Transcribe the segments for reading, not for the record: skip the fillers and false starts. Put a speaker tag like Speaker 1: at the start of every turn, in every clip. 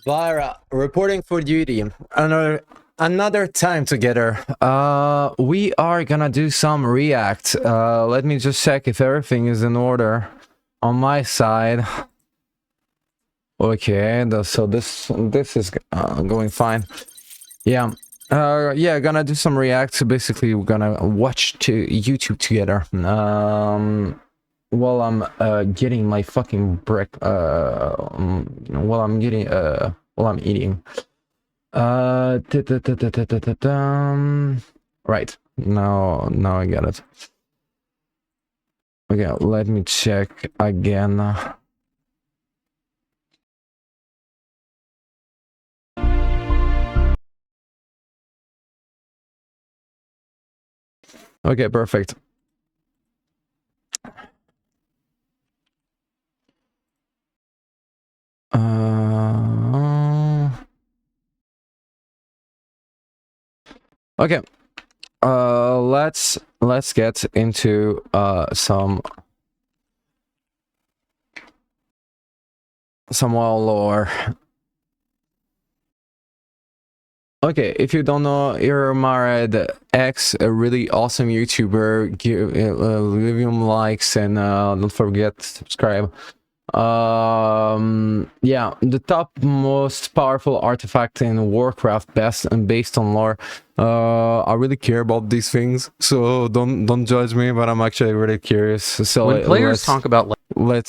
Speaker 1: Vyrah, reporting for duty. Another time together. We are gonna do some React. Let me just check if everything is in order on my side. Okay, so this is going fine. Yeah. Yeah, gonna do some React. So basically, we're gonna watch YouTube together. While I'm getting my fucking brick. While I'm getting while I'm eating. Right. Now I get it. Okay, let me check again. Okay, perfect. Okay. Let's get into some more lore. Okay, if you don't know, Marad X, a really awesome YouTuber. Leave him likes and don't forget to subscribe. Yeah, the top most powerful artifact in Warcraft, based on lore. I really care about these things, so don't judge me, but I'm actually really curious. So
Speaker 2: when players talk about
Speaker 1: let's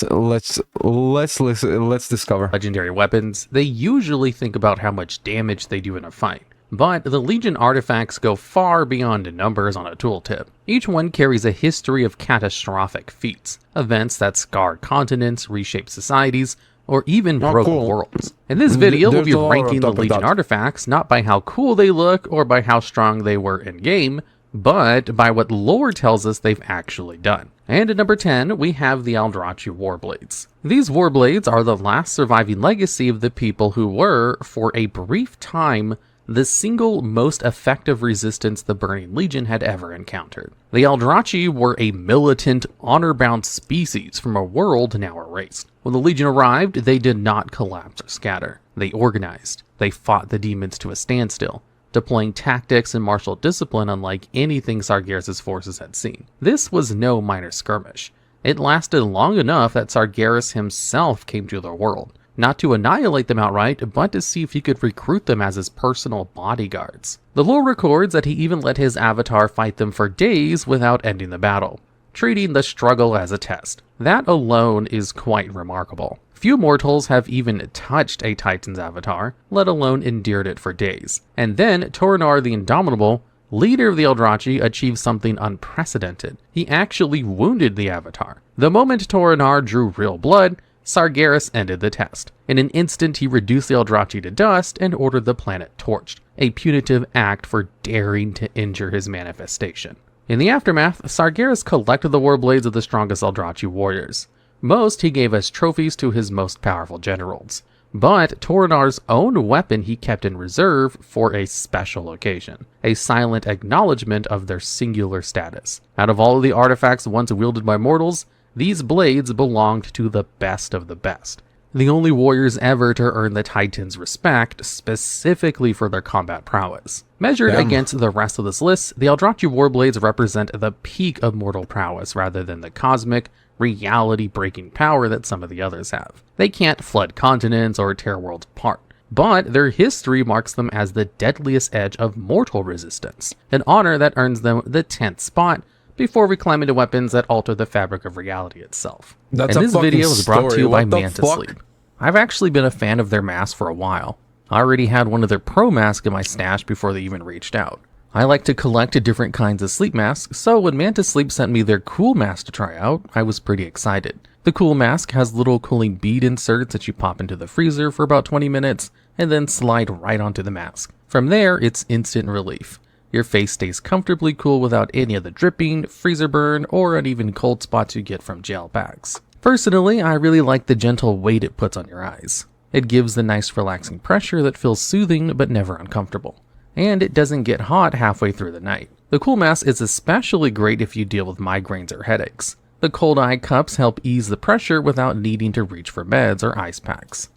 Speaker 1: discover
Speaker 2: legendary weapons, they usually think about how much damage they do in a fight. But the Legion artifacts go far beyond numbers on a tooltip. Each one carries a history of catastrophic feats, events that scar continents, reshape societies, or even broke worlds. In this video, we'll be ranking the Legion artifacts not by how cool they look or by how strong they were in-game, but by what lore tells us they've actually done. And at number 10, we have the Eldrachi Warblades. These Warblades are the last surviving legacy of the people who were, for a brief time, the single most effective resistance the Burning Legion had ever encountered. The Eldrachi were a militant, honor-bound species from a world now erased. When the Legion arrived, they did not collapse or scatter. They organized. They fought the demons to a standstill, deploying tactics and martial discipline unlike anything Sargeras' forces had seen. This was no minor skirmish. It lasted long enough that Sargeras himself came to their world, not to annihilate them outright, but to see if he could recruit them as his personal bodyguards. The lore records that he even let his avatar fight them for days without ending the battle, treating the struggle as a test. That alone is quite remarkable. Few mortals have even touched a Titan's avatar, let alone endured it for days. And then Tornar the Indomitable, leader of the Eldrachi, achieved something unprecedented. He actually wounded the avatar. The moment Tornar drew real blood, Sargeras ended the test. In an instant, he reduced the Eldrachi to dust and ordered the planet torched, a punitive act for daring to injure his manifestation. In the aftermath, Sargeras collected the Warblades of the strongest Eldrachi warriors. Most he gave as trophies to his most powerful generals, but Tornar's own weapon he kept in reserve for a special occasion, a silent acknowledgement of their singular status. Out of all of the artifacts once wielded by mortals, these blades belonged to the best of the best, the only warriors ever to earn the Titans' respect specifically for their combat prowess. Measured against the rest of this list, the Eldrachi Warblades represent the peak of mortal prowess rather than the cosmic, reality-breaking power that some of the others have. They can't flood continents or tear worlds apart, but their history marks them as the deadliest edge of mortal resistance, an honor that earns them the 10th spot before we climb into weapons that alter the fabric of reality itself. And this video is brought to you by Manta Sleep. I've actually been a fan of their mask for a while. I already had one of their pro masks in my stash before they even reached out. I like to collect different kinds of sleep masks, so when Manta Sleep sent me their cool mask to try out, I was pretty excited. The cool mask has little cooling bead inserts that you pop into the freezer for about 20 minutes, and then slide right onto the mask. From there, it's instant relief. Your face stays comfortably cool without any of the dripping, freezer burn, or uneven cold spots you get from gel packs. Personally, I really like the gentle weight it puts on your eyes. It gives the nice relaxing pressure that feels soothing but never uncomfortable. And it doesn't get hot halfway through the night. The cool mask is especially great if you deal with migraines or headaches. The cold eye cups help ease the pressure without needing to reach for meds or ice packs.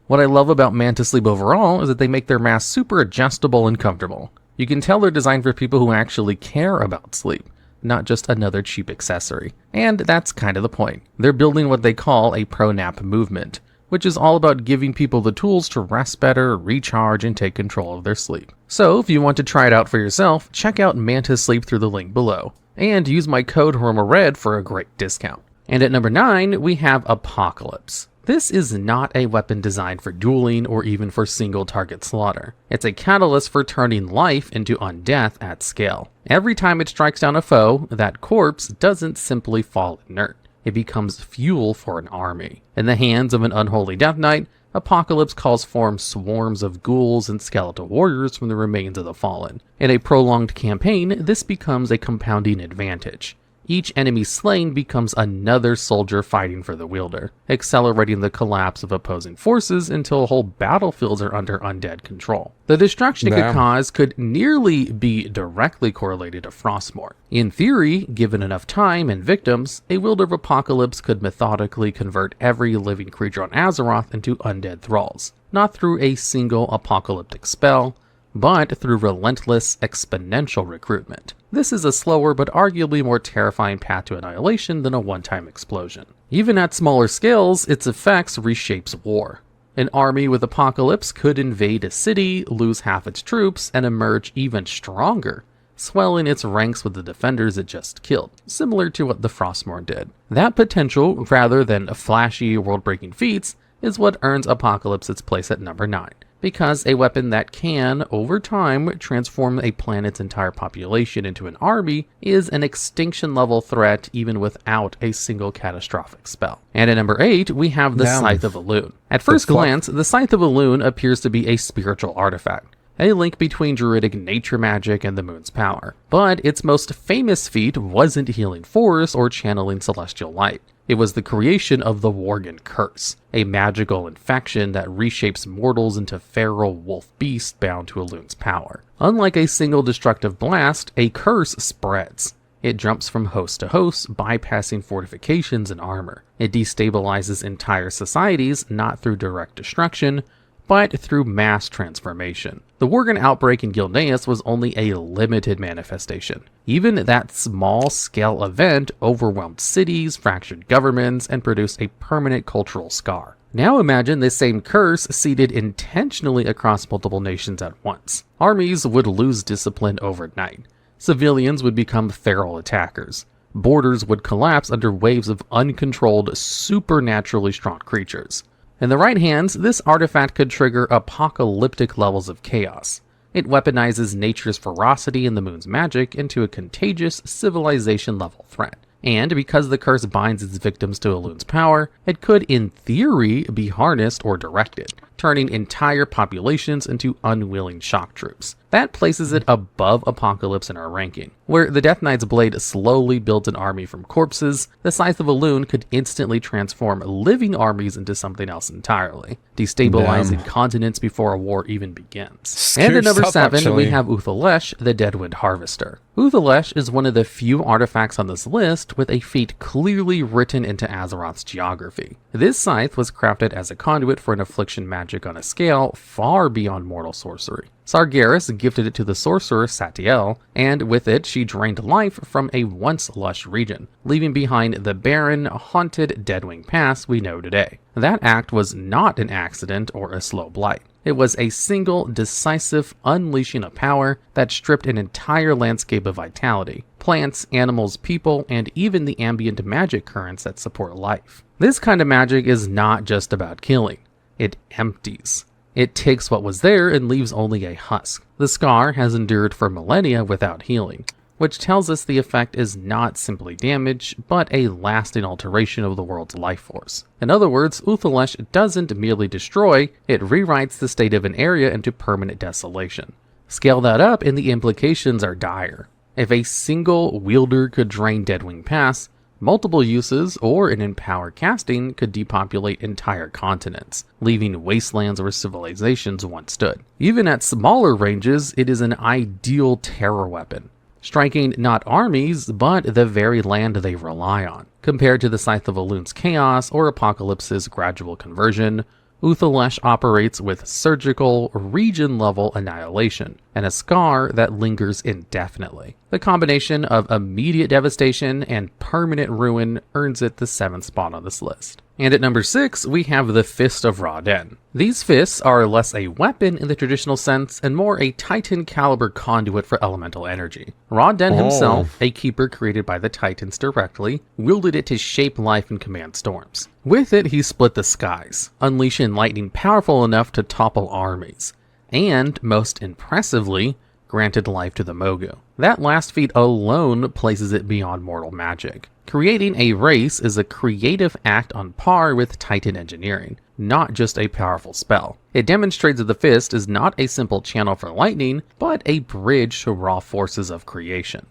Speaker 2: What I love about Manta Sleep overall is that they make their masks super adjustable and comfortable. You can tell they're designed for people who actually care about sleep, not just another cheap accessory. And that's kind of the point. They're building what they call a pro-nap movement, which is all about giving people the tools to rest better, recharge, and take control of their sleep. So if you want to try it out for yourself, check out Manta Sleep through the link below, and use my code HORMARED for a great discount. And at number 9, we have Apocalypse. This is not a weapon designed for dueling or even for single target slaughter. It's a catalyst for turning life into undeath at scale. Every time it strikes down a foe, that corpse doesn't simply fall inert. It becomes fuel for an army. In the hands of an unholy death knight, Apocalypse calls forth swarms of ghouls and skeletal warriors from the remains of the fallen. In a prolonged campaign, this becomes a compounding advantage. Each enemy slain becomes another soldier fighting for the wielder, accelerating the collapse of opposing forces until whole battlefields are under undead control. The destruction it could cause could nearly be directly correlated to Frostmourne. In theory, given enough time and victims, a wielder of Apocalypse could methodically convert every living creature on Azeroth into undead thralls, not through a single apocalyptic spell, but through relentless, exponential recruitment. This is a slower but arguably more terrifying path to annihilation than a one-time explosion. Even at smaller scales, its effects reshapes war. An army with Apocalypse could invade a city, lose half its troops, and emerge even stronger, swelling its ranks with the defenders it just killed, similar to what the Frostmourne did. That potential, rather than flashy, world-breaking feats, is what earns Apocalypse its place at number 9. Because a weapon that can, over time, transform a planet's entire population into an army is an extinction-level threat even without a single catastrophic spell. And at number 8, we have the Scythe of Elune. At first glance, the Scythe of Elune appears to be a spiritual artifact, a link between druidic nature magic and the moon's power. But its most famous feat wasn't healing forests or channeling celestial light. It was the creation of the Worgen Curse, a magical infection that reshapes mortals into feral wolf beasts bound to Elune's power. Unlike a single destructive blast, a curse spreads. It jumps from host to host, bypassing fortifications and armor. It destabilizes entire societies, not through direct destruction, but through mass transformation. The Worgen outbreak in Gilneas was only a limited manifestation. Even that small-scale event overwhelmed cities, fractured governments, and produced a permanent cultural scar. Now imagine this same curse seeded intentionally across multiple nations at once. Armies would lose discipline overnight. Civilians would become feral attackers. Borders would collapse under waves of uncontrolled, supernaturally strong creatures. In the right hands, this artifact could trigger apocalyptic levels of chaos. It weaponizes nature's ferocity and the moon's magic into a contagious, civilization-level threat. And because the curse binds its victims to Elune's power, it could, in theory, be harnessed or directed, turning entire populations into unwilling shock troops. That places it above Apocalypse in our ranking. Where the Death Knight's blade slowly built an army from corpses, the Scythe of Elune could instantly transform living armies into something else entirely, destabilizing continents before a war even begins. And at number 7, we have Uthalesh, the Deadwind Harvester. Uthalesh is one of the few artifacts on this list with a feat clearly written into Azeroth's geography. This scythe was crafted as a conduit for an affliction magic on a scale far beyond mortal sorcery. Sargeras gifted it to the sorcerer Satiel, and with it she drained life from a once lush region, leaving behind the barren, haunted Deadwing Pass we know today. That act was not an accident or a slow blight. It was a single, decisive unleashing of power that stripped an entire landscape of vitality, plants, animals, people, and even the ambient magic currents that support life. This kind of magic is not just about killing. It empties. It takes what was there and leaves only a husk. The scar has endured for millennia without healing, which tells us the effect is not simply damage, but a lasting alteration of the world's life force. In other words, Uthalesh doesn't merely destroy, it rewrites the state of an area into permanent desolation. Scale that up and the implications are dire. If a single wielder could drain Deadwing Pass, multiple uses or an empowered casting could depopulate entire continents, leaving wastelands where civilizations once stood. Even at smaller ranges, it is an ideal terror weapon, striking not armies, but the very land they rely on. Compared to the Scythe of Elune's chaos or Apocalypse's gradual conversion, Uthalesh operates with surgical, region-level annihilation, and a scar that lingers indefinitely. The combination of immediate devastation and permanent ruin earns it the 7th spot on this list. And at number 6, we have the Fist of Ra-Den. These fists are less a weapon in the traditional sense and more a Titan caliber conduit for elemental energy. Ra-Den himself, a keeper created by the Titans directly, wielded it to shape life and command storms. With it, he split the skies, unleashing lightning powerful enough to topple armies, and, most impressively, granted life to the Mogu. That last feat alone places it beyond mortal magic. Creating a race is a creative act on par with Titan engineering, not just a powerful spell. It demonstrates that the Fist is not a simple channel for lightning, but a bridge to raw forces of creation.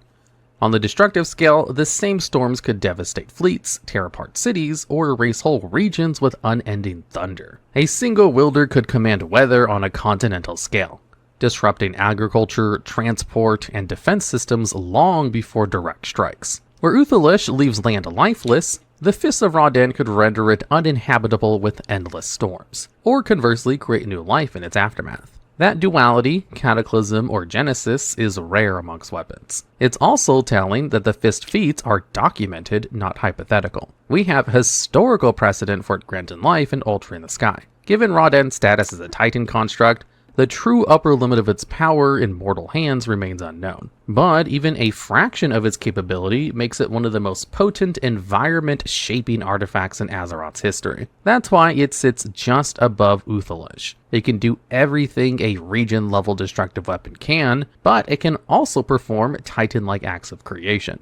Speaker 2: On the destructive scale, the same storms could devastate fleets, tear apart cities, or erase whole regions with unending thunder. A single wielder could command weather on a continental scale, disrupting agriculture, transport, and defense systems long before direct strikes. Where Uthalesh leaves land lifeless, the Fist of Ra-Den could render it uninhabitable with endless storms, or conversely create new life in its aftermath. That duality, Cataclysm or Genesis, is rare amongst weapons. It's also telling that the Fist feats are documented, not hypothetical. We have historical precedent for it granting life in Ultra in the Sky. Given Ra-Den's status as a Titan construct, the true upper limit of its power in mortal hands remains unknown, but even a fraction of its capability makes it one of the most potent environment-shaping artifacts in Azeroth's history. That's why it sits just above Uthalesh. It can do everything a region-level destructive weapon can, but it can also perform Titan-like acts of creation.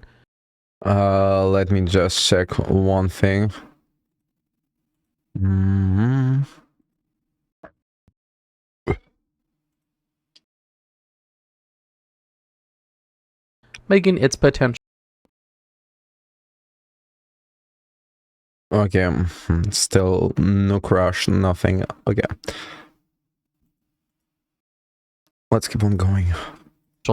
Speaker 1: Let me just check one thing.
Speaker 2: Making its potential.
Speaker 1: Okay, still no crush, nothing. Okay. Let's keep on going.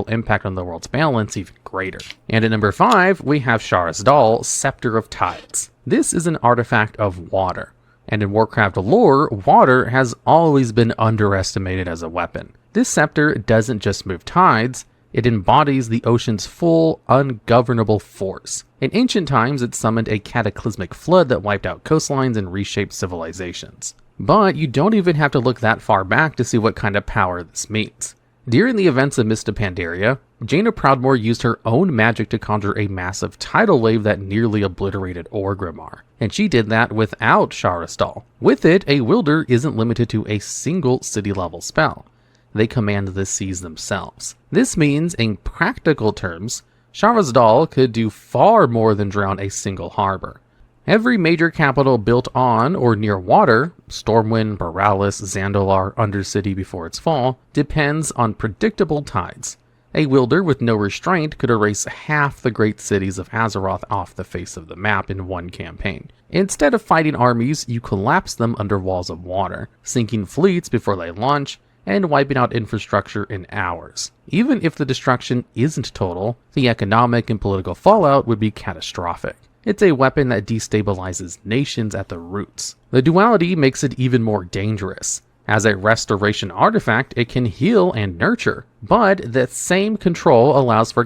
Speaker 2: Impact on the world's balance even greater. And at number 5, we have Shara's Doll, Scepter of Tides. This is an artifact of water, and in Warcraft lore, water has always been underestimated as a weapon. This scepter doesn't just move tides, it embodies the ocean's full, ungovernable force. In ancient times, it summoned a cataclysmic flood that wiped out coastlines and reshaped civilizations. But you don't even have to look that far back to see what kind of power this means. During the events of Mist of Pandaria, Jaina Proudmoore used her own magic to conjure a massive tidal wave that nearly obliterated Orgrimmar, and she did that without Shara's Doll. With it, a wielder isn't limited to a single city-level spell. They command the seas themselves. This means, in practical terms, Shara's Doll could do far more than drown a single harbor. Every major capital built on or near water, Stormwind, Borealis, Zandalar, Undercity before its fall, depends on predictable tides. A wielder with no restraint could erase half the great cities of Azeroth off the face of the map in one campaign. Instead of fighting armies, you collapse them under walls of water, sinking fleets before they launch, and wiping out infrastructure in hours. Even if the destruction isn't total, the economic and political fallout would be catastrophic. It's a weapon that destabilizes nations at the roots. The duality makes it even more dangerous. As a restoration artifact, it can heal and nurture, but that same control allows for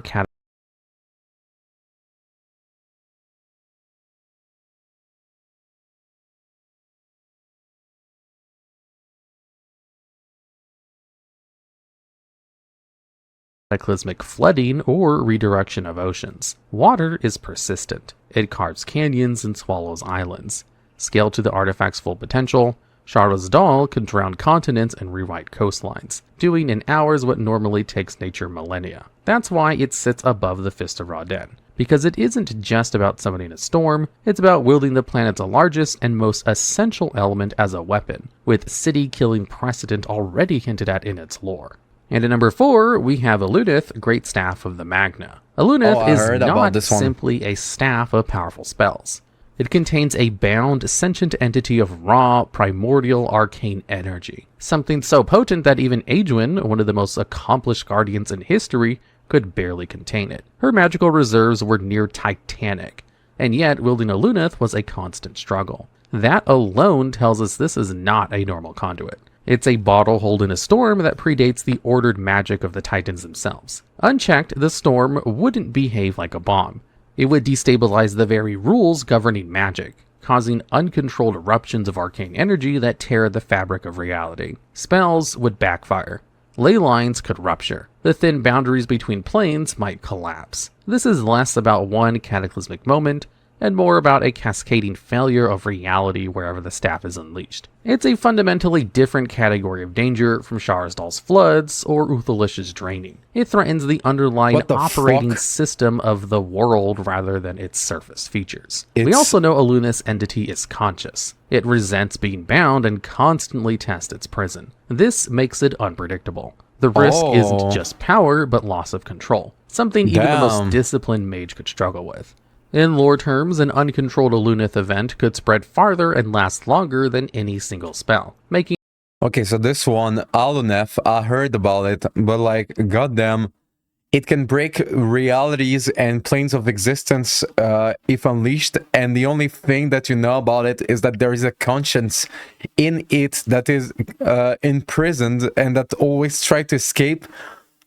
Speaker 2: cataclysmic flooding or redirection of oceans. Water is persistent. It carves canyons and swallows islands. Scaled to the artifact's full potential, Shara's Doll can drown continents and rewrite coastlines, doing in hours what normally takes nature millennia. That's why it sits above the Fist of Ra-Den, because it isn't just about summoning a storm, it's about wielding the planet's largest and most essential element as a weapon, with city-killing precedent already hinted at in its lore. And at number 4, we have Alunith, Great Staff of the Magna. Alunith is not simply a staff of powerful spells. It contains a bound, sentient entity of raw, primordial, arcane energy. Something so potent that even Aegwynn, one of the most accomplished guardians in history, could barely contain it. Her magical reserves were near titanic, and yet wielding Alunith was a constant struggle. That alone tells us this is not a normal conduit. It's a bottle holding a storm that predates the ordered magic of the Titans themselves. Unchecked, the storm wouldn't behave like a bomb. It would destabilize the very rules governing magic, causing uncontrolled eruptions of arcane energy that tear the fabric of reality. Spells would backfire. Ley lines could rupture. The thin boundaries between planes might collapse. This is less about one cataclysmic moment and more about a cascading failure of reality wherever the staff is unleashed. It's a fundamentally different category of danger from Sharasdal's floods or Uthalish's draining. It threatens the underlying operating system of the world rather than its surface features. We also know Aluna's entity is conscious. It resents being bound and constantly tests its prison. This makes it unpredictable. The risk isn't just power, but loss of control, something even the most disciplined mage could struggle with. In lore terms, an uncontrolled Alunith event could spread farther and last longer than any single spell, making...
Speaker 1: Okay, so this one, Aluneth, I heard about it, but like, goddamn, it can break realities and planes of existence if unleashed, and the only thing that you know about it is that there is a conscience in it that is imprisoned and that always tries to escape.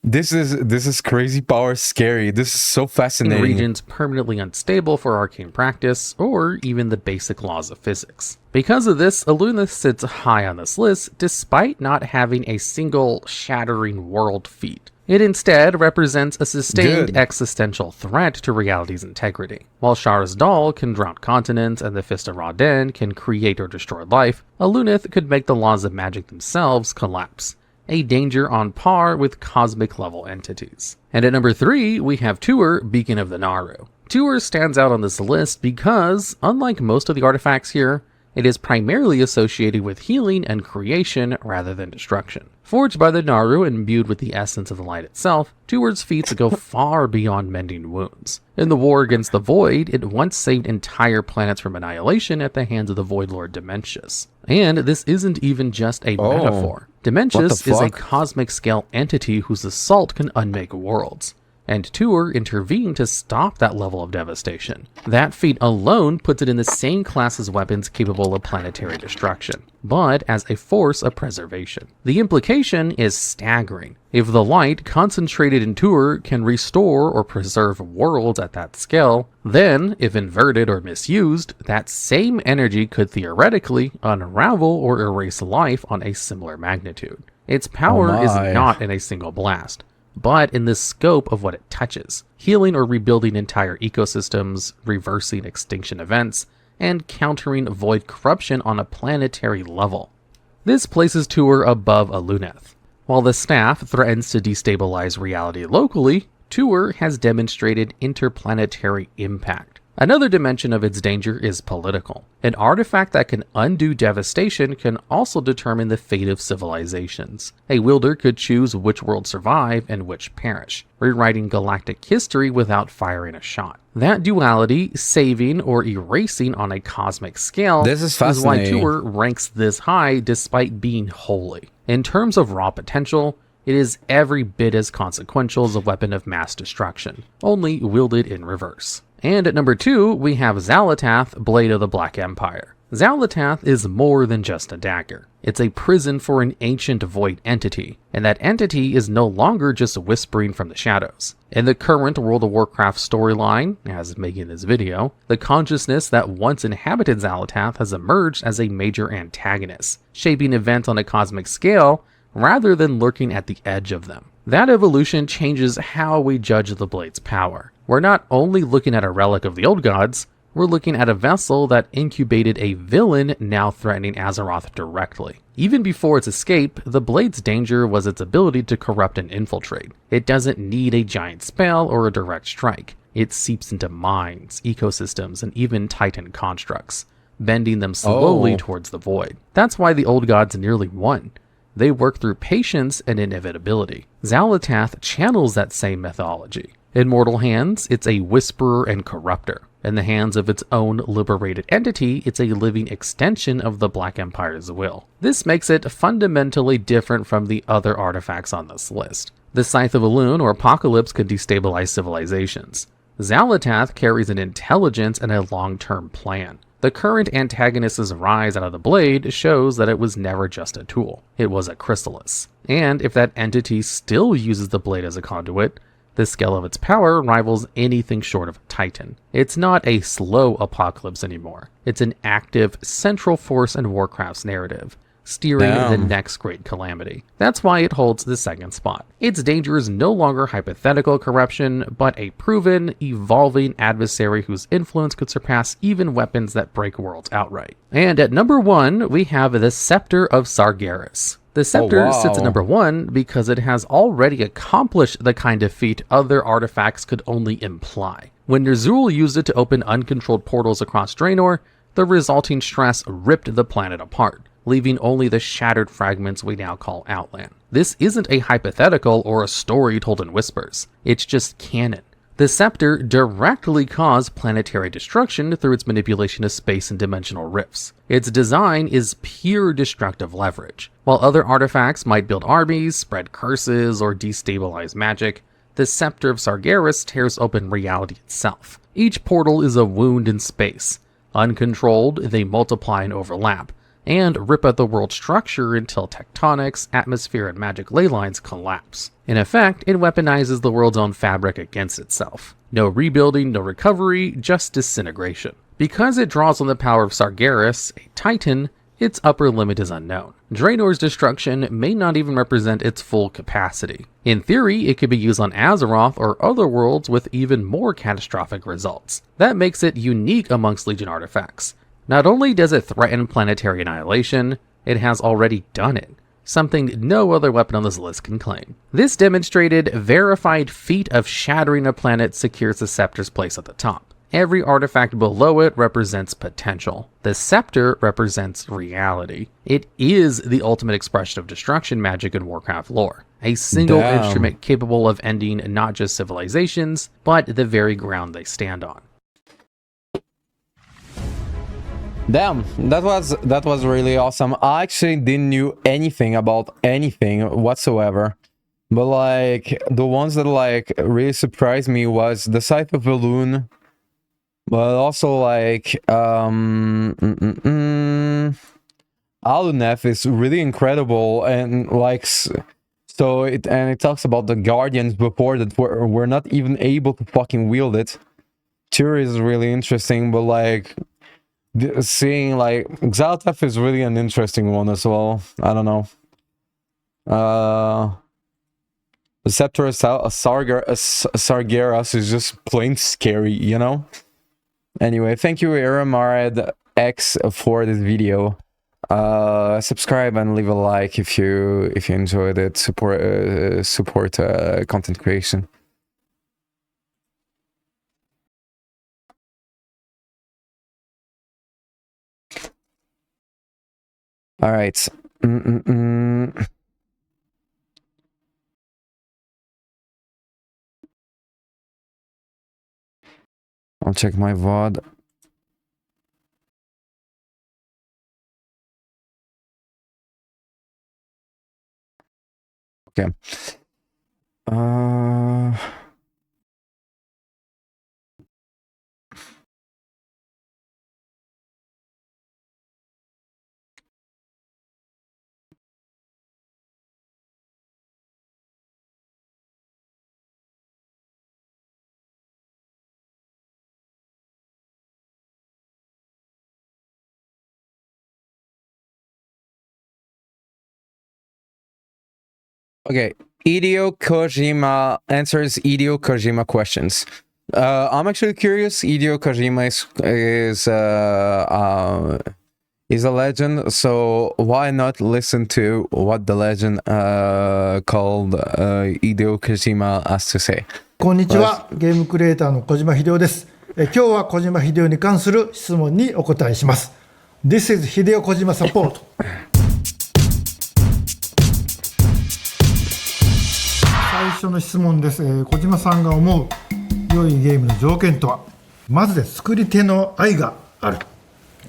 Speaker 1: This is crazy power scary. This is so fascinating.
Speaker 2: Regions permanently unstable for arcane practice, or even the basic laws of physics. Because of this, Alunith sits high on this list, despite not having a single shattering world feat. It instead represents a sustained existential threat to reality's integrity. While Sharasdal can drown continents and the Fist of Ra-Den can create or destroy life, Alunith could make the laws of magic themselves collapse. A danger on par with cosmic-level entities. And at number 3, we have Tuur, Beacon of the Naru. Tuur stands out on this list because, unlike most of the artifacts here, it is primarily associated with healing and creation rather than destruction. Forged by the Naru and imbued with the essence of the light itself, Tuur's feats go far beyond mending wounds. In the war against the Void, it once saved entire planets from annihilation at the hands of the Void Lord Dementius. And this isn't even just a metaphor. Dementius is a cosmic-scale entity whose assault can unmake worlds. And Tuur intervened to stop that level of devastation. That feat alone puts it in the same class as weapons capable of planetary destruction, but as a force of preservation. The implication is staggering. If the light concentrated in Tuur can restore or preserve worlds at that scale, then, if inverted or misused, that same energy could theoretically unravel or erase life on a similar magnitude. Its power is not in a single blast, but in the scope of what it touches, healing or rebuilding entire ecosystems, reversing extinction events, and countering void corruption on a planetary level. This places Tuur above Aluneth. While the staff threatens to destabilize reality locally, Tuur has demonstrated interplanetary impact. Another dimension of its danger is political. An artifact that can undo devastation can also determine the fate of civilizations. A wielder could choose which worlds survive and which perish, rewriting galactic history without firing a shot. That duality, saving or erasing on a cosmic scale, is why Tuur ranks this high despite being holy. In terms of raw potential, it is every bit as consequential as a weapon of mass destruction, only wielded in reverse. And at number 2, we have Xal'atath, Blade of the Black Empire. Xal'atath is more than just a dagger. It's a prison for an ancient void entity, and that entity is no longer just whispering from the shadows. In the current World of Warcraft storyline, as making this video, the consciousness that once inhabited Xal'atath has emerged as a major antagonist, shaping events on a cosmic scale rather than lurking at the edge of them. That evolution changes how we judge the Blade's power. We're not only looking at a relic of the old gods, we're looking at a vessel that incubated a villain now threatening Azeroth directly. Even before its escape, the Blade's danger was its ability to corrupt and infiltrate. It doesn't need a giant spell or a direct strike. It seeps into minds, ecosystems, and even Titan constructs, bending them slowly towards the void. That's why the old gods nearly won. They work through patience and inevitability. Xal'atath channels that same methodology. In mortal hands, it's a whisperer and corrupter. In the hands of its own liberated entity, it's a living extension of the Black Empire's will. This makes it fundamentally different from the other artifacts on this list. The Scythe of Elune or Apocalypse can destabilize civilizations. Xal'atath carries an intelligence and a long-term plan. The current antagonist's rise out of the blade shows that it was never just a tool, it was a chrysalis. And if that entity still uses the blade as a conduit, the scale of its power rivals anything short of a titan. It's not a slow apocalypse anymore. It's an active, central force in Warcraft's narrative, steering the next great calamity. That's why it holds the second spot. Its danger is no longer hypothetical corruption, but a proven, evolving adversary whose influence could surpass even weapons that break worlds outright. And at number 1, we have the Scepter of Sargeras. The Scepter sits at number 1 because it has already accomplished the kind of feat other artifacts could only imply. When Ner'zhul used it to open uncontrolled portals across Draenor, the resulting stress ripped the planet apart, leaving only the shattered fragments we now call Outland. This isn't a hypothetical or a story told in whispers, it's just canon. The Scepter directly caused planetary destruction through its manipulation of space and dimensional rifts. Its design is pure destructive leverage. While other artifacts might build armies, spread curses, or destabilize magic, the Scepter of Sargeras tears open reality itself. Each portal is a wound in space. Uncontrolled, they multiply and overlap, and rip at the world's structure until tectonics, atmosphere, and magic ley lines collapse. In effect, it weaponizes the world's own fabric against itself. No rebuilding, no recovery, just disintegration. Because it draws on the power of Sargeras, a titan, its upper limit is unknown. Draenor's destruction may not even represent its full capacity. In theory, it could be used on Azeroth or other worlds with even more catastrophic results. That makes it unique amongst Legion artifacts. Not only does it threaten planetary annihilation, it has already done it, something no other weapon on this list can claim. This demonstrated, verified feat of shattering a planet secures the Scepter's place at the top. Every artifact below it represents potential. The Scepter represents reality. It is the ultimate expression of destruction magic in Warcraft lore. A single instrument capable of ending not just civilizations, but the very ground they stand on.
Speaker 1: Damn, that was really awesome. I actually didn't knew anything about anything whatsoever, but like the ones that like really surprised me was the Scythe of Elune, but also like Aluneth is really incredible, and like so it talks about the Guardians before that were not even able to fucking wield it. Tyr is really interesting, but like seeing like Xal'atath is really an interesting one as well. I don't know. The Scepter of Sargeras is just plain scary, you know? Anyway, thank you Marad X for this video. Subscribe and leave a like if you enjoyed it. Support content creation. All right. I'll check my VOD. Okay. Okay, Hideo Kojima answers Hideo Kojima questions. I'm actually curious. Hideo Kojima is a legend, so why not listen to what the legend called Hideo Kojima has to say?
Speaker 3: こんにちは、ゲームクリエイターの小島秀夫です。今日は小島秀夫に関する質問にお答えします。This is 秀夫小島サポート。最初の質問です。小島さんが思う良いゲームの条件とは、まずで作り手の愛がある。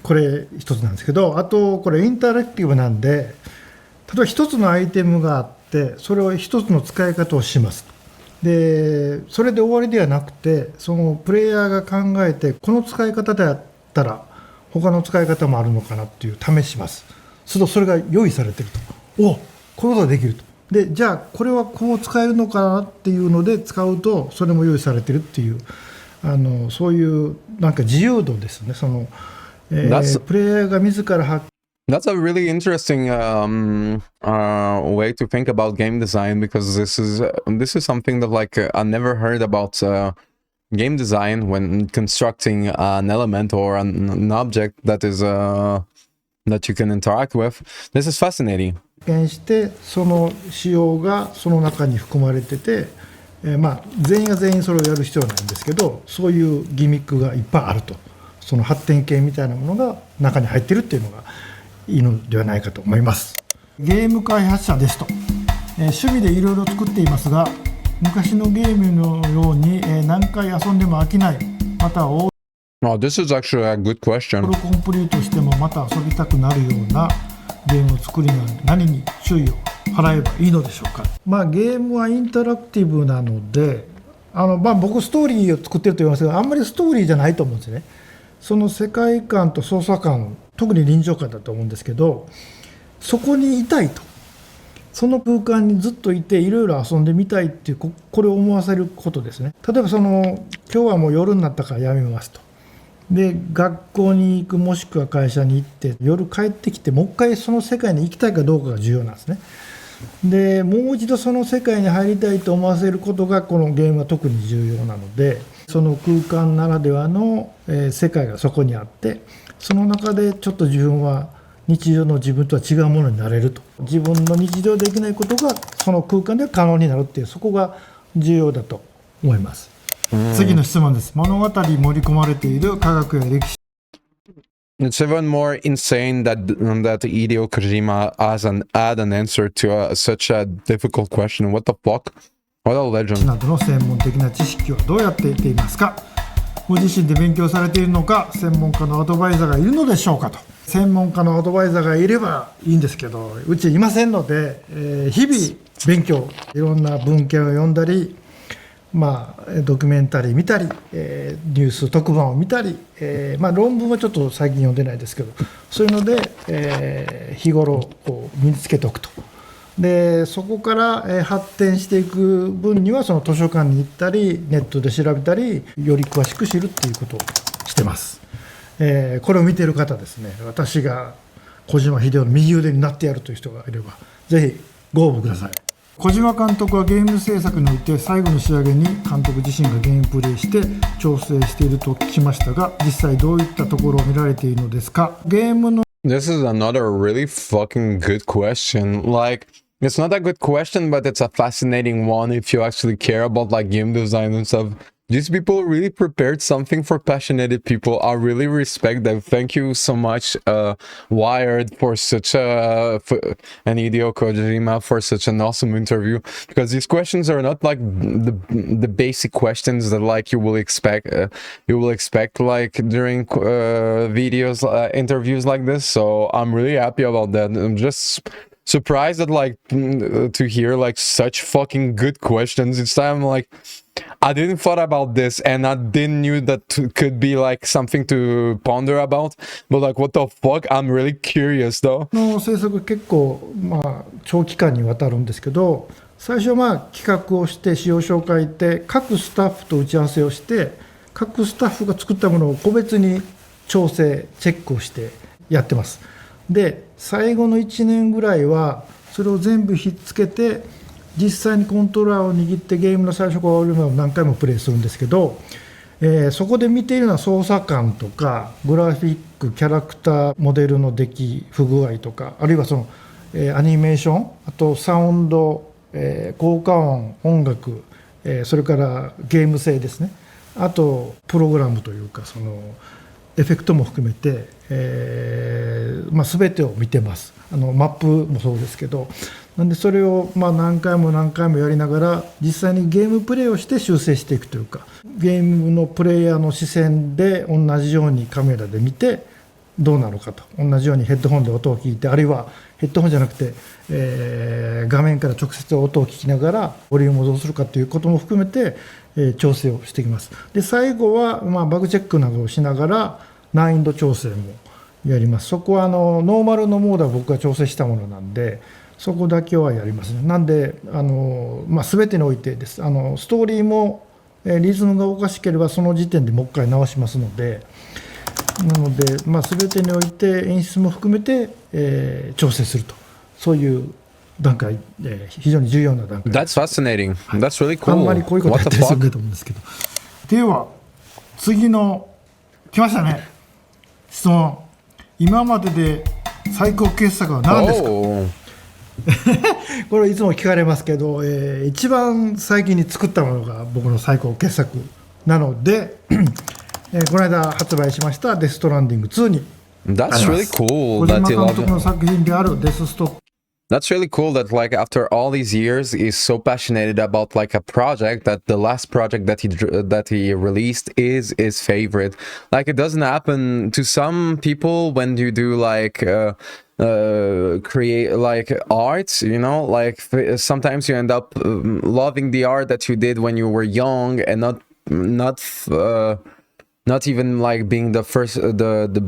Speaker 3: これ一つなんですけど、あとこれインタラクティブなんで、例えば一つのアイテムがあって、それを一つの使い方をします。で、それで終わりではなくて、そのプレイヤーが考えて、この使い方であったら他の使い方もあるのかなっていう試します。するとそれが用意されてると、お、こういうことができると。でじゃあこれはこう使えるのかなっていうので使うとそれも用意されてるっていう、そういうなんか自由度ですね。その、プレイヤーが自ら発
Speaker 1: That's a really interesting way to think about game design, because this is something that like I never heard about game design when constructing an element or an object that is that you can interact with. This is fascinating.
Speaker 3: 見してその仕様がその中に含まれてて、まあ全員が全員それをやる必要はないんですけど、そういうギミックがいっぱいあると、その発展系みたいなものが中に入ってるっていうのがいいのではないかと思います。ゲーム開発者ですと、趣味でいろいろ作っていますが、昔のゲームのように、何回遊んでも飽きない、またオー
Speaker 1: Oh, this is actually a good
Speaker 3: ル
Speaker 1: question.
Speaker 3: コンプリートしてもまた遊びたくなるようなゲームを作るには何に注意を払えばいいのでしょうか。まあゲームはインタラクティブなので、まあ僕ストーリーを作ってると言いますけど、あんまりストーリーじゃないと思うんですね。その世界観と操作感、特に臨場感だと思うんですけど、そこにいたいと、その空間にずっといていろいろ遊んでみたいっていう、これを思わせることですね。例えば今日はもう夜になったからやめますと。で学校に行く、もしくは会社に行って夜帰ってきてもう一回その世界に行きたいかどうかが重要なんですね。でもう一度その世界に入りたいと思わせることがこのゲームは特に重要なので、その空間ならではの、世界がそこにあって、その中でちょっと自分は日常の自分とは違うものになれると、自分の日常できないことがその空間で可能になるっていう、そこが重要だと思います。次の質問です。物語に盛り込まれている科学や歴史
Speaker 1: It's even more insane that Hideo Kojima add an answer to such a difficult question. What the fuck? What a legend.
Speaker 3: などの専門的な知識はどうやって得ていますか。ご自身で勉強されているのか、専門家のアドバイザーがいるのでしょうかと。専門家のアドバイザーがいればいいんですけど、うちいませんので、日々勉強、いろんな文献を読んだり、まあ、ドキュメンタリー見たり、ニュース特番を見たり、まあ、論文はちょっと最近読んでないですけど、そういうので、日頃こう身につけておくと。でそこから、発展していく分にはその図書館に行ったりネットで調べたりより詳しく知るっていうことをしてます。これを見ている方ですね、私が小島秀夫の右腕になってやるという人がいればぜひご応募ください。小島監督はゲーム制作において最後の仕上げに監督自身がゲームプレイして調整していると聞きましたが、実際どういったところを見られているのですか。ゲームの
Speaker 1: This is another really fucking good question. Like, it's not a good question, but it's a fascinating one if you actually care about like game design and stuff. These people really prepared something for passionate people. I really respect them. Thank you so much, Wired, for such and Hideo Kojima for such an awesome interview. Because these questions are not like the basic questions that like you will expect like during videos interviews like this. So I'm really happy about that. I'm just surprised that like to hear like such fucking good questions. It's time like I didn't thought about this and I didn't knew that could be like something to ponder about, but like what the fuck, I'm really curious though.
Speaker 3: の制作結構まあ長期間にわたるんですけど、最初まあ企画をして使用書を書いて各スタッフと打ち合わせをして各スタッフが作ったものを個別に調整チェックをしてやってます。で最後の1年ぐらいはそれを全部ひっつけて実際にコントローラーを握ってゲームの最初から終わるまで何回もプレイするんですけど、そこで見ているのは操作感とかグラフィック、キャラクター、モデルの出来不具合とか、あるいはその、アニメーション、あとサウンド、効果音、音楽、それからゲーム性ですね、あとプログラムというかそのエフェクトも含めて、まあ、全てを見てます。マップもそうですけど、なんでそれをまあ何回も何回もやりながら実際にゲームプレイをして修正していくというか、ゲームのプレイヤーの視線で同じようにカメラで見てどうなのかと、同じようにヘッドホンで音を聞いて、あるいはヘッドホンじゃなくて、画面から直接音を聞きながらボリュームをどうするかということも含めて、調整をしていきます。で最後はまあバグチェックなどをしながら難易度調整もやります。そこはノーマルのモードは僕が調整したものなんで、そこだけはやりますね。なんで全てにおいてです。ストーリーもリズムがおかしければその時点でもう一回直しますので、なので、全てにおいて演出も含めて、調整すると、そういう段階、非常に重要な段階。
Speaker 1: That's fascinating. That's really cool.
Speaker 3: あんまりこういうことやったりするんだと思うんですけど。では次の来ましたね、質問。今までで最高傑作は何ですか？これいつも聞かれますけど、一番最近に作ったものが僕の最高傑作なので、この間発売しましたデストランディング2にあります。
Speaker 1: That's really cool
Speaker 3: 小島
Speaker 1: that you
Speaker 3: 監
Speaker 1: love
Speaker 3: 督の作品であるデスストップ。
Speaker 1: That's really cool that like after all these years he's so passionate about like a project that the last project that he released is his favorite. Like it doesn't happen to some people when you do like create like art, you know, like sometimes you end up loving the art that you did when you were young and not even like being the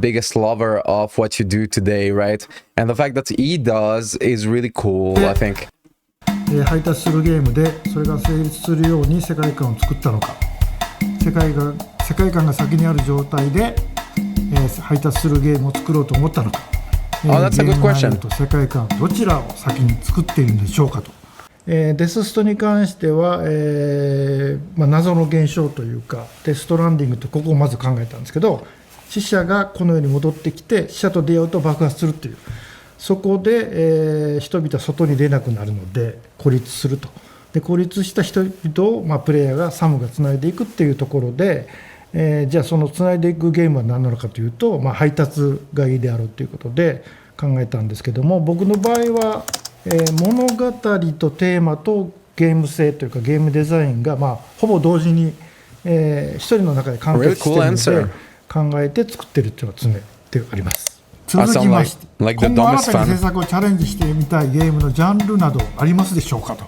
Speaker 1: biggest lover of what you do today, right? And the fact that he does is really cool, I think.
Speaker 3: 配達するゲームでそれが成立するように世界観を作ったのか、世界観が先にある状態で、配達するゲームを作ろうと思ったのか、
Speaker 1: that's a good question.
Speaker 3: ゲーム内容と世界観どちらを先に作っているんでしょうかと。デスストに関しては、謎の現象というか、デストランディングとここをまず考えたんですけど、死者がこの世に戻ってきて死者と出会うと爆発するという、そこで、人々は外に出なくなるので孤立すると。で孤立した人々を、プレイヤーがサムがつないでいくっていうところで、じゃあそのつないでいくゲームは何なのかというと、配達がいいであろうということで考えたんですけども、僕の場合は物語とテーマとゲーム性というかゲームデザインがほぼ同時に、一人の中で完結しているので考えて作っているというのが常であります。続きまして、今後新たに制作をチャレンジしてみたいゲームのジャンルなどありますでしょうかと。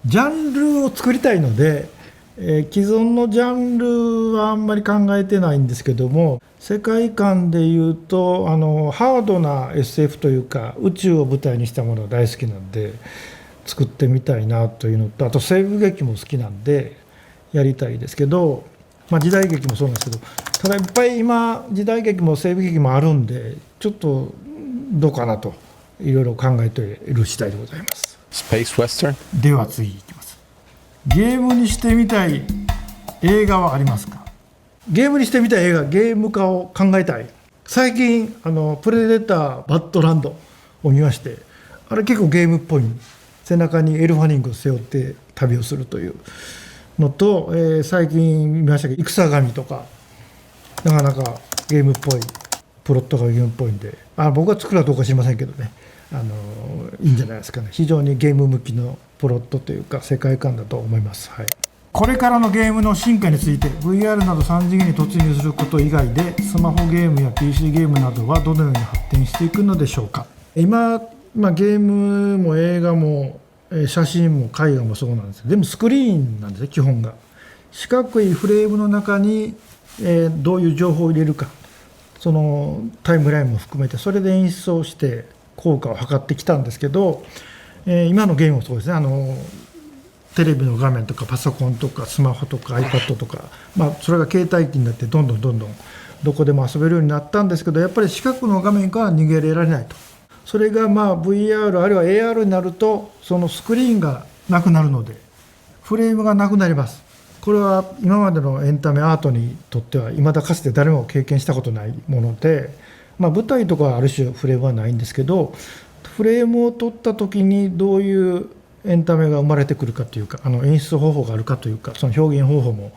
Speaker 3: ジャンルを作りたいので、既存のジャンルはあんまり考えてないんですけども、世界観でいうとハードな SF というか宇宙を舞台にしたものが大好きなんで作ってみたいなというのと、あと西部劇も好きなんでやりたいですけど、時代劇もそうなんですけど、ただいっぱい今時代劇も西部劇もあるんでちょっとどうかなといろいろ考えている次第でございます。
Speaker 1: スペースウェスタン。
Speaker 3: では次いきます。ゲームにしてみたい映画はありますか？ゲームにしてみたい映画、ゲーム化を考えたい。最近プレデターバッドランドを見まして、あれ結構ゲームっぽい。背中にエルファニングを背負って旅をするというのと、最近見ましたけど戦神とかなかなかゲームっぽい、プロットがゲームっぽいんで、僕が作るはどうか知りませんけどね、いいんじゃないですかね。非常にゲーム向きのプロットというか世界観だと思います。はい。これからのゲームの進化について VR など3次元に突入すること以外でスマホゲームや PC ゲームなどはどのように発展していくのでしょうか。今、ゲームも映画も写真も絵画もそうなんですけど、でもスクリーンなんですね。基本が四角いフレームの中に、どういう情報を入れるか、そのタイムラインも含めてそれで演出をして効果を測ってきたんですけど、今のゲームもそうですね。テレビの画面とかパソコンとかスマホとか iPad とか、それが携帯機になってどんどんどこでも遊べるようになったんですけど、やっぱり四角の画面から逃げられないと。それがVR あるいは AR になるとそのスクリーンがなくなるのでフレームがなくなります。これは今までのエンタメアートにとっては未だかつて誰も経験したことないもので、舞台とかはある種フレームはないんですけど、フレームを取った時にどういうエンタメが生まれてくるかというか、演出方法があるかというか、その表現方法も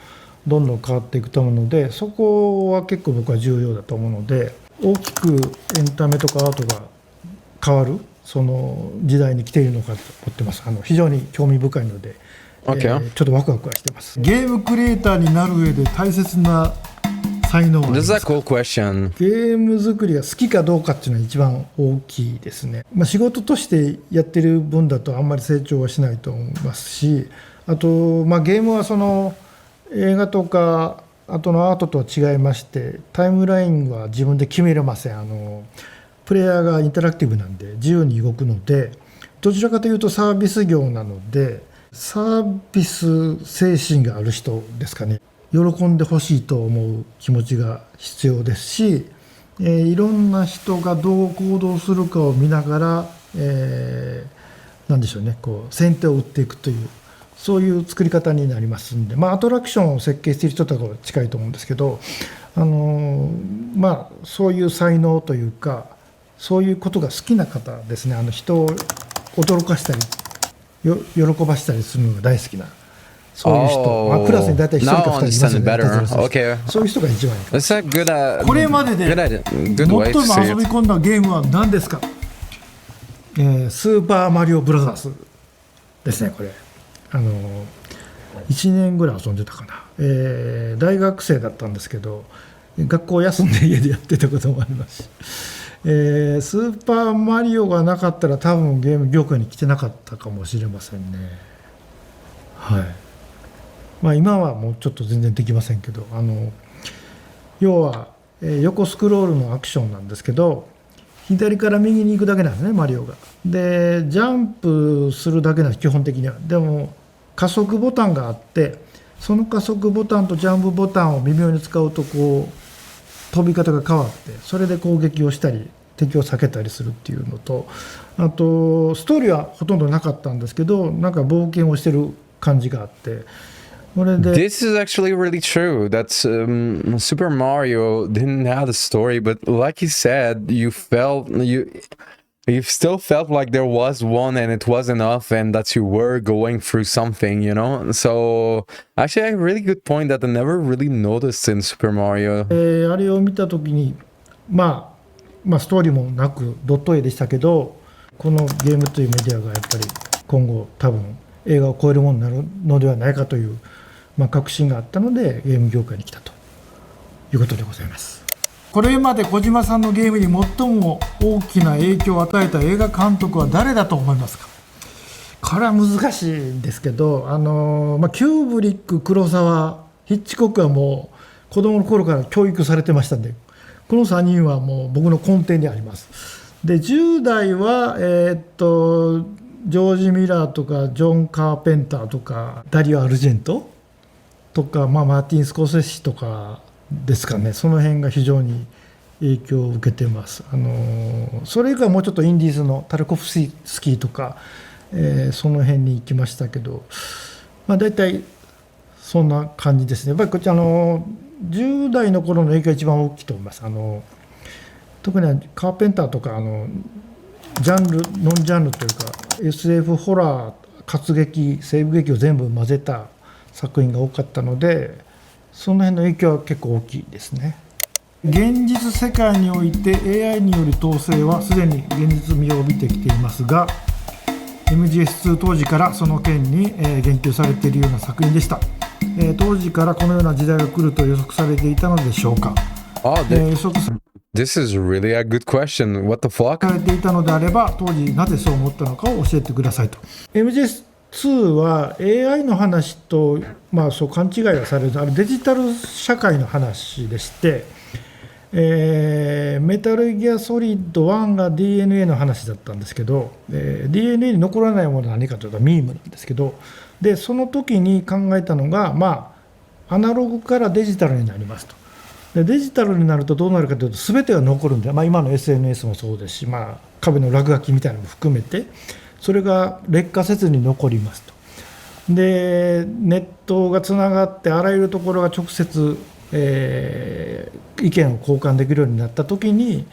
Speaker 3: どんどん変わっていくと思うので、そこは結構僕は重要だと思うので、大きくエンタメとかアートが変わるその時代に来ているのかと思ってます。非常に興味深いので、ちょっとワクワクはしてます。ゲームクリエイターになる上で大切な才能はありますか？
Speaker 1: This is a cool question.
Speaker 3: ゲーム作りが好きかどうかっていうのは一番大きいですね。仕事としてやってる分だとあんまり成長はしないと思いますし、あと、ゲームはその映画とか後のアートとは違いまして、タイムラインは自分で決めれません。プレイヤーがインタラクティブなんで自由に動くので、どちらかというとサービス業なので、サービス精神がある人ですかね。喜んでほしいと思う気持ちが必要ですし、いろんな人がどう行動するかを見ながら、なんでしょうね、こう先手を打っていくという、そういう作り方になりますんで、アトラクションを設計している人とは近いと思うんですけど、そういう才能というか、そういうことが好きな方ですね。人を驚かしたり喜ばしたりするのが大好きな、そういう人、クラスに大体1人か2人いますよね。そういう人が一番いいかもしれない。これまでで最も遊び込んだゲームは何ですか？スーパーマリオブラザーズですね。これ1年ぐらい遊んでたかな。大学生だったんですけど、学校休んで家でやってたこともありますし、スーパーマリオがなかったら多分ゲーム業界に来てなかったかもしれませんね。はい。今はもうちょっと全然できませんけど、要は、横スクロールのアクションなんですけど、左から右に行くだけなんですね、マリオが。でジャンプするだけなんです、基本的には。でも加速ボタンがあって、その加速ボタンとジャンプボタンを微妙に使うとこう飛び方が変わって、それで攻撃をしたり敵を避けたりするっていうのと、あとストーリーはほとんどなかったんですけど、なんか冒険をしてる感じがあって、これで
Speaker 1: This is actually really true. That's Super Mario didn't have a story, but like you said, you still felt like there was one and it was enough, and that you were going through something, you know? So actually a really good point that I never really noticed in Super Mario.
Speaker 3: あれを見た時に、ストーリーもなくドット絵でしたけど、このゲームというメディアがやっぱり今後多分映画を超えるものになるのではないかという、確信があったのでゲーム業界に来たということでございます。これまで小島さんのゲームに最も大きな影響を与えた映画監督は誰だと思いますか？これは難しいんですけど、キューブリック、黒沢、ヒッチコックはもう子供の頃から教育されてましたんで、この3人はもう僕の根底にあります。で10代はジョージ・ミラーとかジョン・カーペンターとかダリオ・アルジェントとか、マーティン・スコセッシとかですかね。その辺が非常に影響を受けてます。それ以外はもうちょっとインディーズのタルコフスキーとか、その辺に行きましたけど、大体そんな感じですね。やっぱりこっち10代の頃の影響が一番大きいと思います。特にカーペンターとかジャンルノンジャンルというか SF ホラー、活劇、西部劇を全部混ぜた作品が多かったので、その辺の影響は結構大きいですね。現実世界において AI による統制はすでに現実味を帯びてきていますが、 MGS2 当時からその件に言及されているような作品でした。当時からこのような時代が来ると予測されていたのでしょうか？予測さ
Speaker 1: This is really a good question. What the fuck?
Speaker 3: れていたのであれば、当時なぜそう思ったのかを教えてくださいと。 MGS2 は AI の話と、そう勘違いがされる、デジタル社会の話でして、メタルギアソリッド1が DNA の話だったんですけど、DNA に残らないものは何かというとミームなんですけど、でその時に考えたのが、アナログからデジタルになりますと。でデジタルになるとどうなるかというと、全てが残るんで、今の SNS もそうですし、壁の落書きみたいなのも含めてそれが劣化せずに残りますと。でネットがつながってあらゆるところが直接、意見を交換できるようになった時に、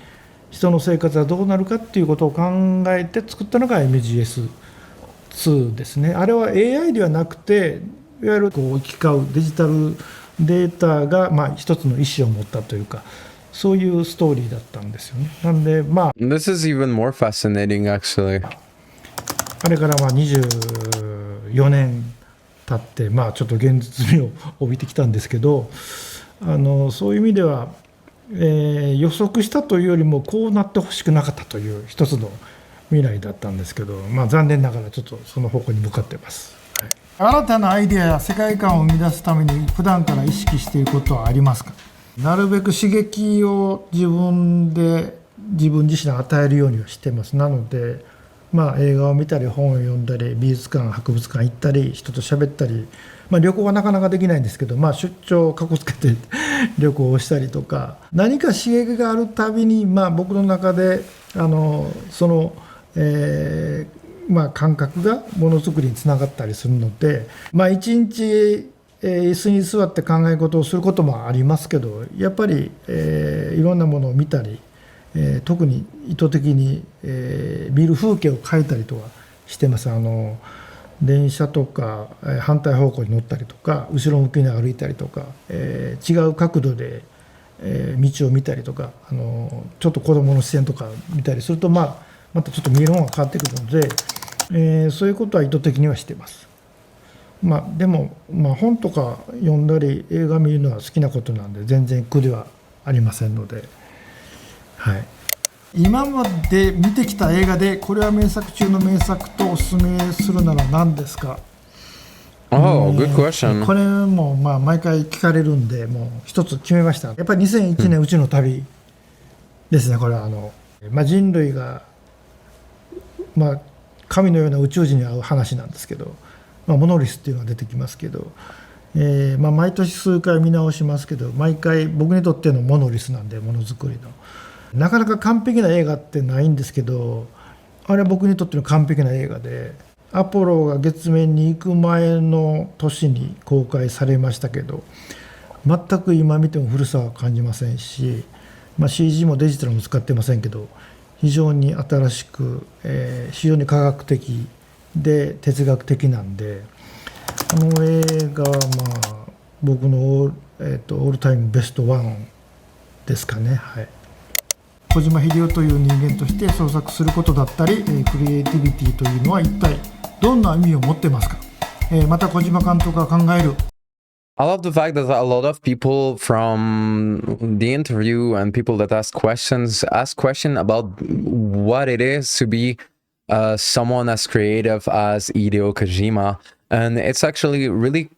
Speaker 3: 人の生活はどうなるかっていうことを考えて作ったのが MGS2 ですね。あれは AI ではなくて、いわゆる行き交うデジタルデータが一つの意思を持ったというか、そういうストーリーだったんですよね。なんで
Speaker 1: This is even more fascinating actually.
Speaker 3: あれから24年経って、ちょっと現実味を帯びてきたんですけど、そういう意味では、予測したというよりもこうなってほしくなかったという一つの未来だったんですけど、残念ながらちょっとその方向に向かってます。はい。新たなアイデアや世界観を生み出すために普段から意識していることはありますか？なるべく刺激を自分自身に与えるようにはしてます。なので、映画を見たり本を読んだり美術館博物館行ったり人と喋ったり、旅行はなかなかできないんですけど、出張をかこつけて旅行をしたりとか、何か刺激があるたびに、僕の中でその、感覚がものづくりにつながったりするので、一日椅子に座って考え事をすることもありますけど、やっぱり、いろんなものを見たり、特に意図的に、見る風景を描いたりとかしてます。電車とか反対方向に乗ったりとか後ろ向きに歩いたりとか、違う角度で、道を見たりとかちょっと子どもの視線とか見たりすると、またちょっと見るものが変わってくるので、そういうことは意図的にはしてます。でも、本とか読んだり映画見るのは好きなことなんで全然苦ではありませんので、はい、今まで見てきた映画でこれは名作中の名作とおすすめするなら何ですか？
Speaker 1: Oh, good question.
Speaker 3: これも毎回聞かれるんで、もう一つ決めました。やっぱり2001年宇宙の旅ですね。これは人類が、神のような宇宙人に会う話なんですけど、モノリスっていうのが出てきますけど、毎年数回見直しますけど、毎回僕にとってのモノリスなんで、ものづくりのなかなか完璧な映画ってないんですけど、あれは僕にとっての完璧な映画で、アポロが月面に行く前の年に公開されましたけど、全く今見ても古さは感じませんし、CG もデジタルも使ってませんけど、非常に新しく、非常に科学的で哲学的なんで、この映画は僕のオールタイムベストワンですかね。はい。小島秀夫という人間として創作することだったり、クリエイティビティというのは一体どんな意味を持ってますか？また小島監督が考える
Speaker 1: I love the fact that a lot of people from the interview and people that ask questions about what it is to be someone as creative as Hideo Kojima. And it's actually really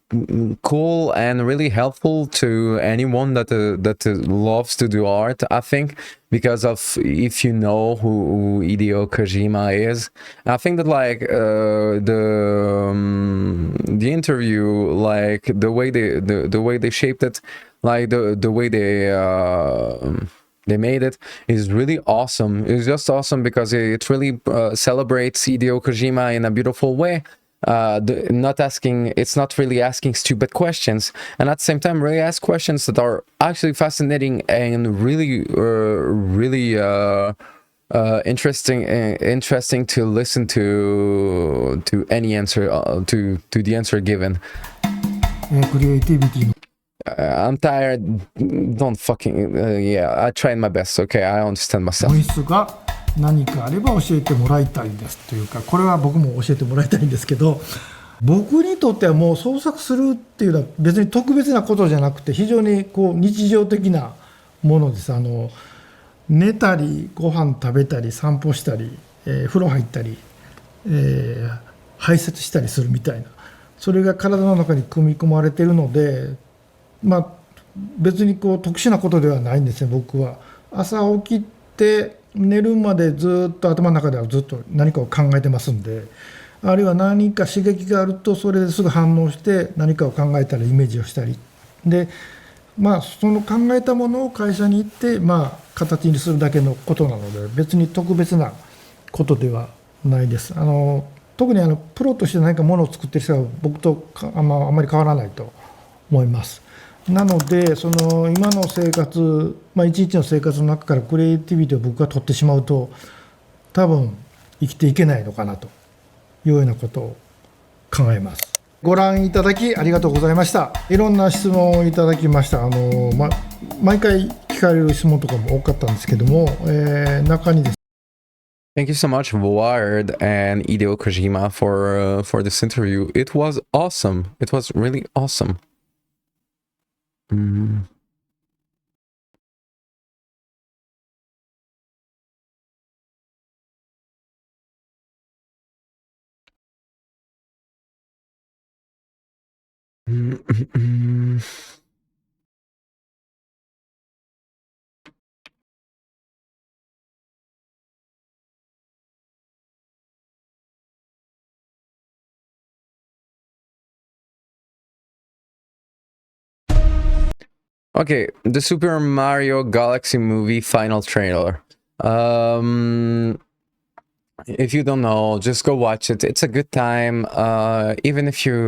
Speaker 1: cool and really helpful to anyone that loves to do art, I think, because of if you know who Hideo Kojima is. I think that like the interview, like the way they shaped it, like the way they made it is really awesome. It's just awesome because it really celebrates Hideo Kojima in a beautiful way. It's not really asking stupid questions, and at the same time really ask questions that are actually fascinating and really interesting to listen to any answer, to the answer given.
Speaker 3: クリエイティビティの
Speaker 1: I'm tired. Don't fucking yeah. I tried my best. Okay, I understand myself.
Speaker 3: 本質が何かあれば教えてもらいたいですというか、これは僕も教えてもらいたいんですけど、僕にとってはもう創作するっていうのは別に特別なことじゃなくて、非常にこう日常的なものです。寝たりご飯食べたり散歩したり、風呂入ったり、排泄したりするみたいな、それが体の中に組み込まれているので、別にこう特殊なことではないんですね。僕は朝起きて寝るまでずっと頭の中ではずっと何かを考えてますんで、あるいは何か刺激があるとそれですぐ反応して何かを考えたりイメージをしたりで、その考えたものを会社に行って形にするだけのことなので、別に特別なことではないです。特にプロとして何かものを作ってる人は僕とあんまり変わらないと思います。なので今の生活、一日の生活の中からクリエイティビティを僕が取ってしまうと多分生きていけないのかなというようなことを考えます。ご覧いただきありがとうございました。いろんな質問をいただきました。毎回聞かれる質問とかも多かったんですけども、中にですね
Speaker 1: Thank you so much, Wired and Hideo Kojima, for this interview. It was awesome. It was really awesome. Okay, the Super Mario Galaxy movie final trailer. If you don't know, just go watch it. It's a good time. Even if you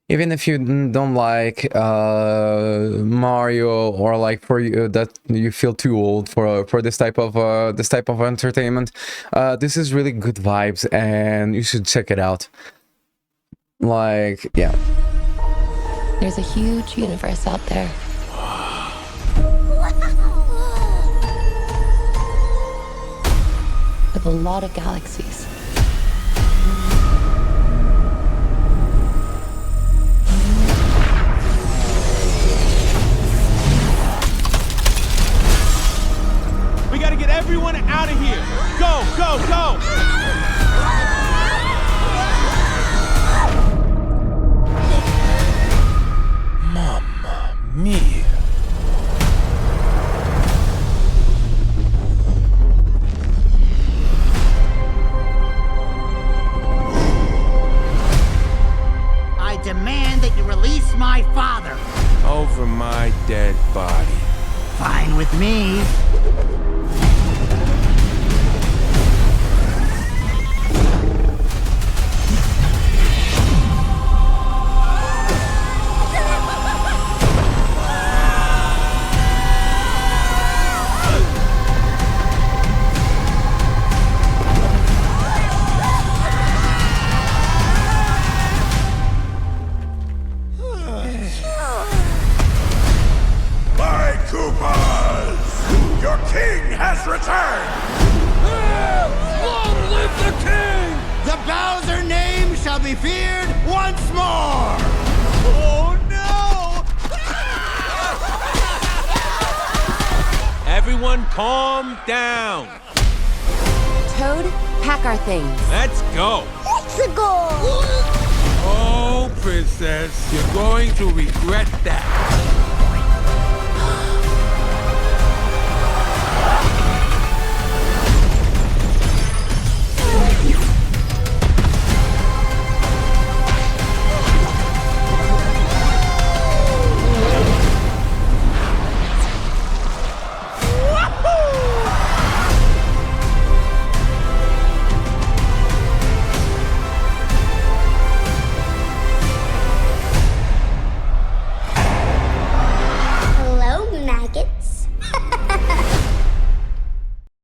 Speaker 1: don't like Mario, or like for you that you feel too old for this type of entertainment, this is really good vibes, and you should check it out. Like, yeah.
Speaker 4: There's a huge universe out there. With a lot of galaxies.
Speaker 5: We gotta get everyone out of here! Go, go, go! Mamma mia!
Speaker 6: I demand that you release my father.
Speaker 5: Over my dead body.
Speaker 6: Fine with me.
Speaker 5: Your king has returned! Long live the king!
Speaker 6: The Bowser name shall be feared once more!
Speaker 5: Oh no! Everyone calm down.
Speaker 4: Toad, pack our things.
Speaker 5: Let's go.
Speaker 4: Let's go!
Speaker 5: Oh, princess, you're going to regret that.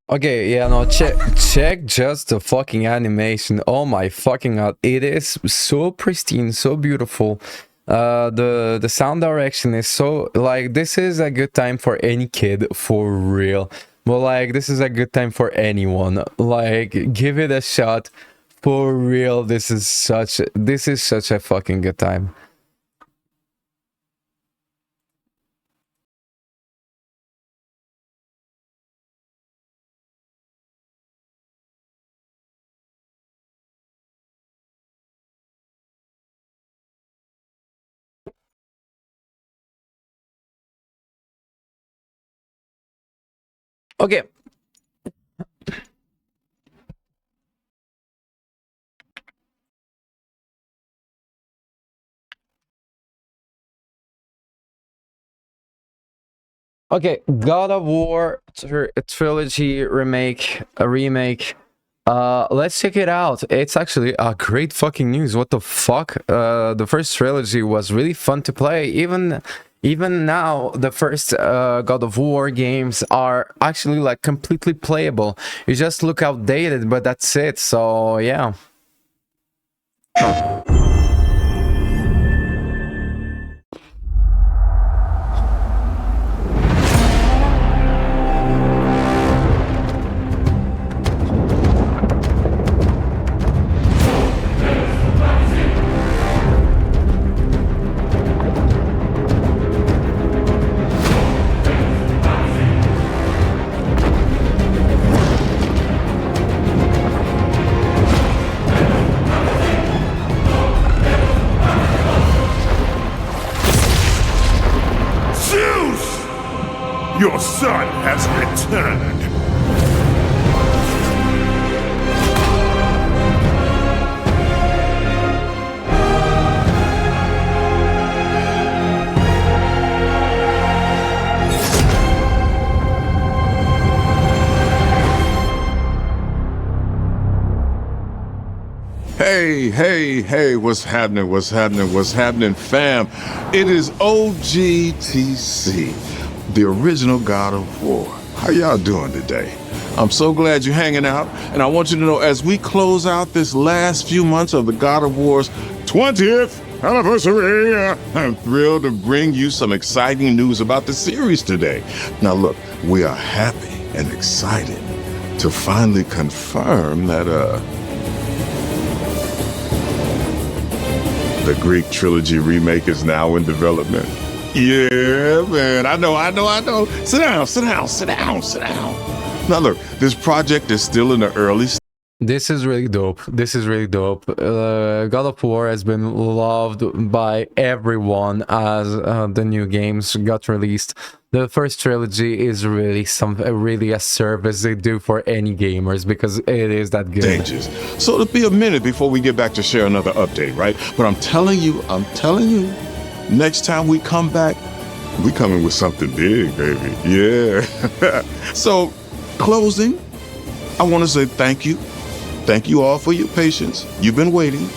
Speaker 1: Okay, yeah, no, check just the fucking animation. Oh my fucking god, it is so pristine, so beautiful. The sound direction is so, like, this is a good time for any kid, for real. But like, this is a good time for anyone. Like, give it a shot, for real. This is such a fucking good time. Okay. Okay, God of War trilogy remake, a remake. Let's check it out. It's actually a great fucking news. What the fuck? The first trilogy was really fun to play. Even now, the first God of War games are actually like completely playable. You just look outdated, but that's it. So yeah.
Speaker 7: son has returned. Hey, what's happening, fam? It is OGTC, the original God of War. How y'all doing today? I'm so glad you're hanging out, and I want you to know as we close out this last few months of the God of War's 20th anniversary, I'm thrilled to bring you some exciting news about the series today. Now look, we are happy and excited to finally confirm that, the Greek trilogy remake is now in development. Yeah, man, I know. Sit down. Now look, this project is still in the early stages.
Speaker 1: This is really dope. God of War has been loved by everyone as the new games got released. The first trilogy is really a service they do for any gamers because it is that good.
Speaker 7: So it'll be a minute before we get back to share another update, right? But I'm telling you, next time we come back, we coming with something big, baby. Yeah. So, closing, I want to say thank you. Thank you all for your patience. You've been waiting.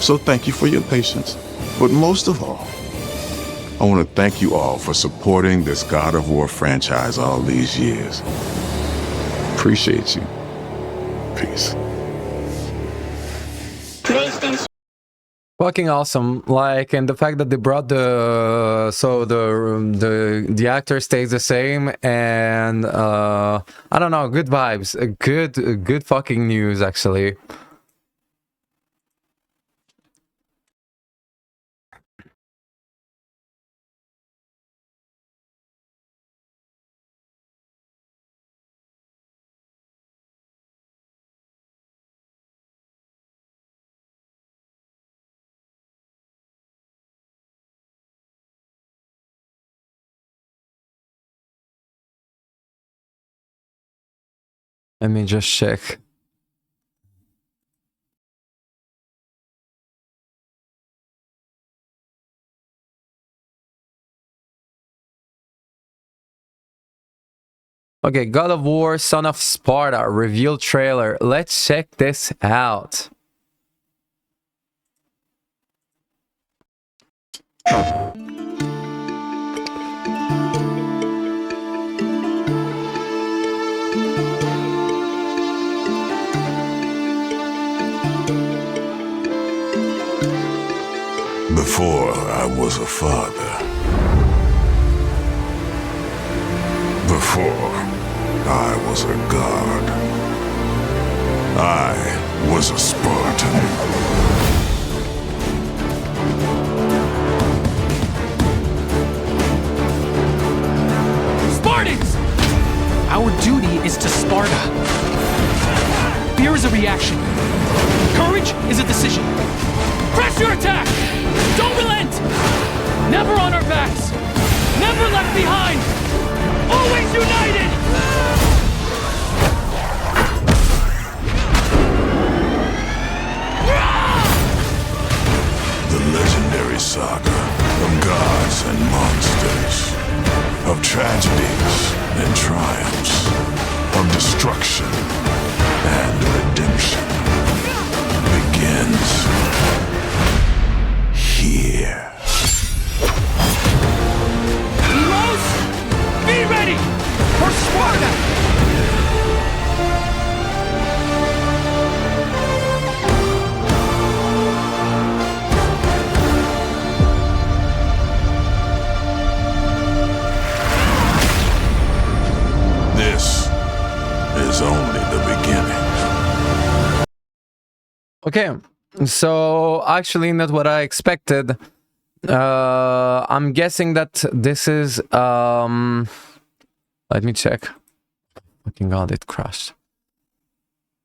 Speaker 7: So thank you for your patience. But most of all, I want to thank you all for supporting this God of War franchise all these years. Appreciate you. Peace.
Speaker 1: Fucking awesome. Like, and the fact that they brought the actor stays the same, and I don't know, good vibes, good fucking news actually. Let me just check. Okay, God of War, Son of Sparta, reveal trailer. Let's check this out.
Speaker 7: Before I was a father. Before I was a god. I was a Spartan.
Speaker 8: Spartans! Our duty is to Sparta. Fear is a reaction. Courage is a decision. Press your attack! Don't relent! Never on our backs! Never left behind! Always united!
Speaker 7: The legendary saga of gods and monsters, of tragedies and triumphs, of destruction and redemption begins here.
Speaker 8: Heroes, be ready for Sparta!
Speaker 7: This is only the beginning.
Speaker 1: Okay, so actually not what I expected. I'm guessing that this is let me check. Fucking god, it crashed.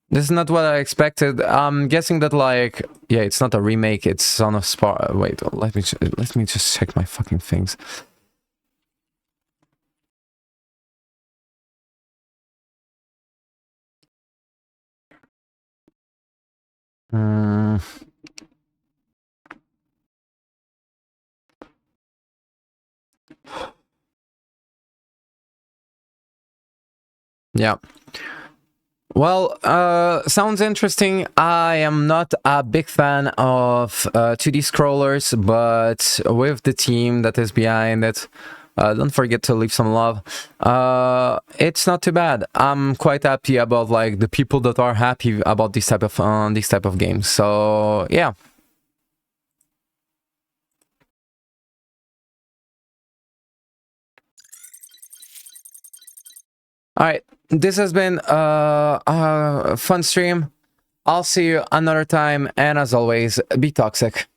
Speaker 1: This is not what I expected. I'm guessing that, like, yeah, it's not a remake, it's Son of Sparta. Wait, let me just check my fucking things. Mm. Yeah. Well, sounds interesting. I am not a big fan of 2D scrollers, but with the team that is behind it, don't forget to leave some love. It's not too bad. I'm quite happy about like the people that are happy about this type of games. So yeah. All right, this has been a fun stream. I'll see you another time, and as always, be toxic.